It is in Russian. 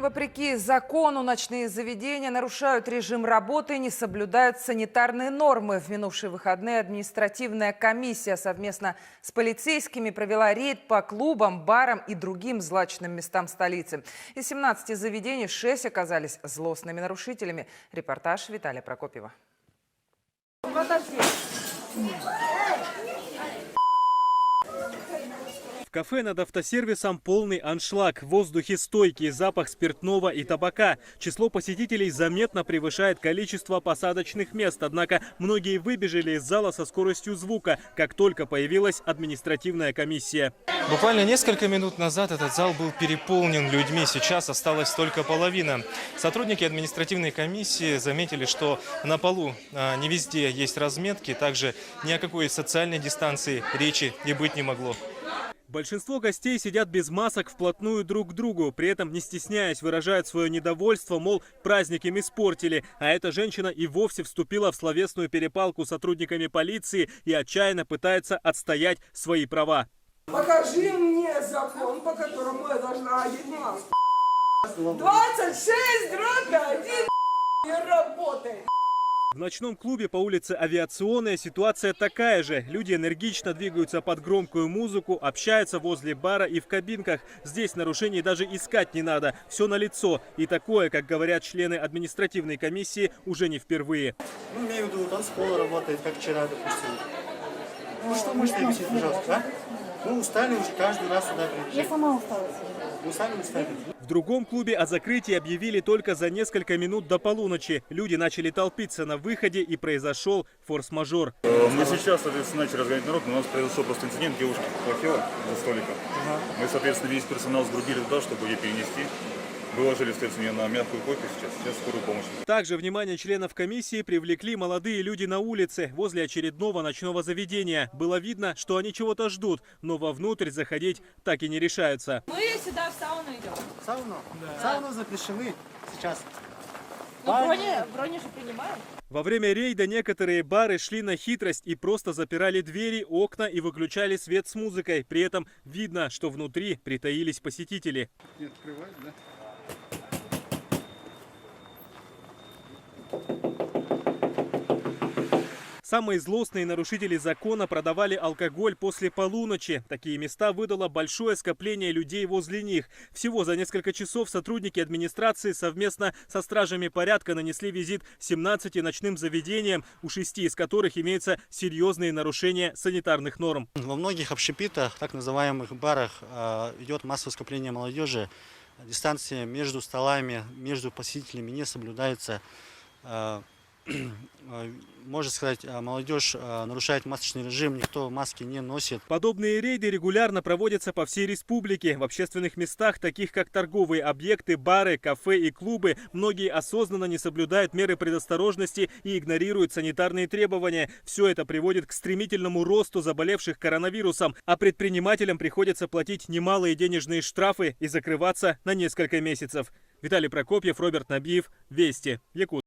Вопреки закону, ночные заведения нарушают режим работы и не соблюдают санитарные нормы. В минувшие выходные административная комиссия совместно с полицейскими провела рейд по клубам, барам и другим злачным местам столицы. Из 17 заведений 6 оказались злостными нарушителями. Репортаж Виталия Прокопьева. В кафе над автосервисом полный аншлаг. В воздухе стойкий запах спиртного и табака. Число посетителей заметно превышает количество посадочных мест. Однако многие выбежали из зала со скоростью звука, как только появилась административная комиссия. Буквально несколько минут назад этот зал был переполнен людьми. Сейчас осталась только половина. Сотрудники административной комиссии заметили, что на полу не везде есть разметки. Также ни о какой социальной дистанции речи и быть не могло. Большинство гостей сидят без масок вплотную друг к другу. При этом, не стесняясь, выражают свое недовольство, мол, праздник им испортили. А эта женщина и вовсе вступила в словесную перепалку с сотрудниками полиции и отчаянно пытается отстоять свои права. Покажи мне закон, по которому я должна одеть маску. 26/1 не работает. В ночном клубе по улице Авиационная ситуация такая же. Люди энергично двигаются под громкую музыку, общаются возле бара и в кабинках. Здесь нарушений даже искать не надо. Все налицо. И такое, как говорят члены административной комиссии, уже не впервые. Ну, имею в виду, танцпол работает, как вчера, допустим. Ну, что можете объяснить, пожалуйста, а? Мы устали уже каждый раз сюда приезжать. Я сама устала. Вы сами устали. В другом клубе о закрытии объявили только за несколько минут до полуночи. Люди начали толпиться на выходе, и произошел форс-мажор. Мы сейчас, соответственно, начали разгонять народ, но у нас произошел просто инцидент, девушка плохила за столиком. Мы, соответственно, весь персонал сгрудили туда, чтобы ее перенести. Выложили, соответственно, ее на мягкую койку сейчас скорую помощь. Также внимание членов комиссии привлекли молодые люди на улице возле очередного ночного заведения. Было видно, что они чего-то ждут, но вовнутрь заходить так и не решаются. Мы сюда в сауну идем. Сауну? Да. Сауну запрещены сейчас. Ну, брони же принимают. Во время рейда некоторые бары шли на хитрость и просто запирали двери, окна и выключали свет с музыкой. При этом видно, что внутри притаились посетители. Не открывать, да? Самые злостные нарушители закона продавали алкоголь после полуночи. Такие места выдало большое скопление людей возле них. Всего за несколько часов сотрудники администрации совместно со стражами порядка нанесли визит 17 ночным заведениям, у 6 из которых имеются серьезные нарушения санитарных норм. Во многих общепитах, так называемых барах, идет массовое скопление молодежи. Дистанция между столами, между посетителями не соблюдается. Можно сказать, молодежь нарушает масочный режим, никто маски не носит. Подобные рейды регулярно проводятся по всей республике. В общественных местах, таких как торговые объекты, бары, кафе и клубы, многие осознанно не соблюдают меры предосторожности и игнорируют санитарные требования. Все это приводит к стремительному росту заболевших коронавирусом, а предпринимателям приходится платить немалые денежные штрафы и закрываться на несколько месяцев. Виталий Прокопьев, Роберт Набиев, Вести, Якутск.